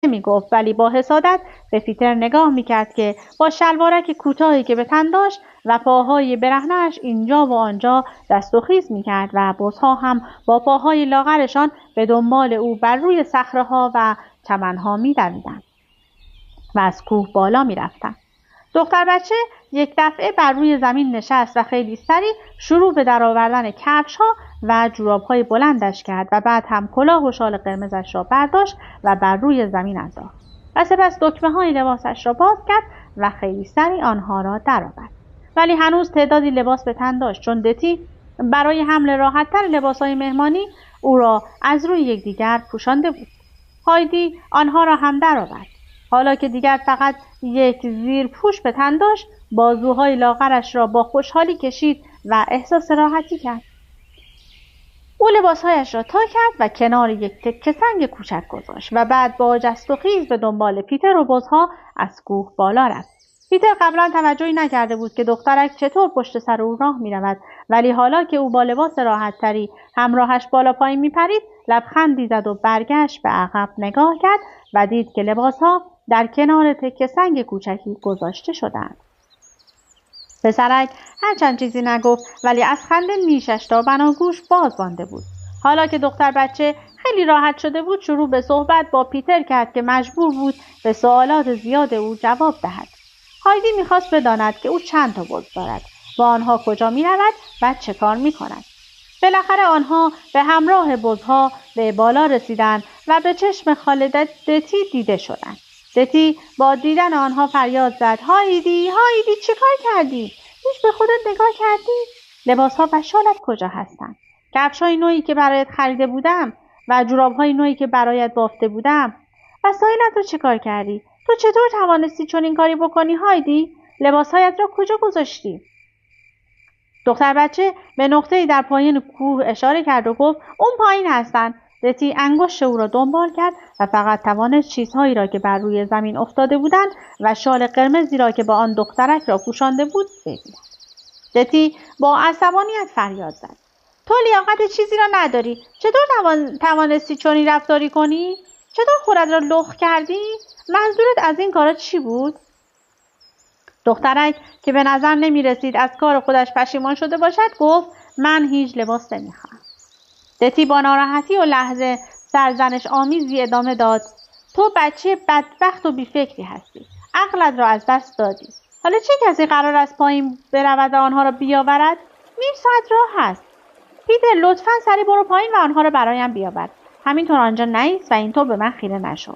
نمی‌گفت، ولی با حسادت به پیتر نگاه می‌کرد که با شلوارک کوتاهی که به تن داشت و پاهای برهنه‌اش اینجا و آنجا دست و خیز می‌کرد و بزها هم با پاهای لاغرشان به دنبال او بر روی صخره‌ها و چمن‌ها می‌دویدند و از کوه بالا می‌رفتند. دختر بچه یک دفعه بر روی زمین نشست و خیلی سریع شروع به درآوردن کفش‌ها و جوراب‌های بلندش کرد و بعد هم کلاه و شال قرمزش را برداشت و بر روی زمین انداخت و سپس دکمه‌های لباسش را باز کرد و خیلی سریع آنها را درآورد. ولی هنوز تعدادی لباس به تن داشت، چون دتی برای حمل راحت‌تر لباس‌های مهمانی او را از روی یکدیگر پوشانده بود. هایدی آنها را هم درآورد. حالا که دیگر فقط یک زیرپوش به تن داشت، بازوهای لاغرش را با خوشحالی کشید و احساس راحتی کرد. او لباسهایش را تا کرد و کنار یک تکه سنگ کوچک گذاشت و بعد با جست و خیز به دنبال پیتر و بزها از کوه بالا رفت. پیتر قبلا توجهی نکرده بود که دخترک چطور پشت سر او راه می رود، ولی حالا که او با لباس راحت‌تری همراهش بالا پایین می پرید، لبخندی زد و برگشت به عقب نگاه کرد و دید که لباسها در کنار تکه سنگ کوچکی گذاشته شدند. پسرک هرچند چیزی نگفت، ولی از خنده نیشش تا بناگوش باز مانده بود. حالا که دختر بچه خیلی راحت شده بود، شروع به صحبت با پیتر کرد که مجبور بود به سوالات زیاد او جواب دهد. هایدی می‌خواست بداند که او چند تا بز دارد، با آنها کجا می‌رود و چه کار می‌کند. بالاخره آنها به همراه بزها به بالا رسیدند و به چشم خاله دتی دیده شدند. دتی با دیدن آنها فریاد زد: هایدی، هایدی، چه کار کردی؟ هیچ به خودت نگاه کردی؟ لباسها و شالت کجا هستند؟ کفش‌های نوعی که برایت خریده بودم و جوراب‌های نوعی که برایت بافته بودم. وسایلت رو چه کار کردی؟ تو چطور توانستی چنین کاری بکنی هایدی؟ لباسهایت را کجا گذاشتی؟ دختر بچه به نقطه‌ای در پایین کوه اشاره کرد و گفت: اون پایین هستن. دتی انگشت او را دنبال کرد و فقط توانست چیزهایی را که بر روی زمین افتاده بودند و شال قرمزی را که با آن دخترک را پوشانده بود ببیند. دتی با عصبانیت فریاد زد: تو لیاقت چیزی را نداری. چطور توانستی چنین رفتاری کنی؟ چطور خودت را لخت کردی؟ منظورت از این کارا چی بود؟ دخترک که به نظر نمی رسید از کار خودش پشیمان شده باشد گفت: من هیچ لباس نمیخوام. دتی با ناراحتی و لحظه سرزنش آمیزی ادامه داد: تو بچه بدبخت و بیفکری هستی. عقلت را از دست دادی. حالا چه کسی قرار است پایین برود و آنها را بیاورد؟ نیم ساعت راه هست. پیتر لطفاً سری برو پایین و آنها را برایم بیاور. همینطور آنجا نایست و اینطور به من خیره نشو.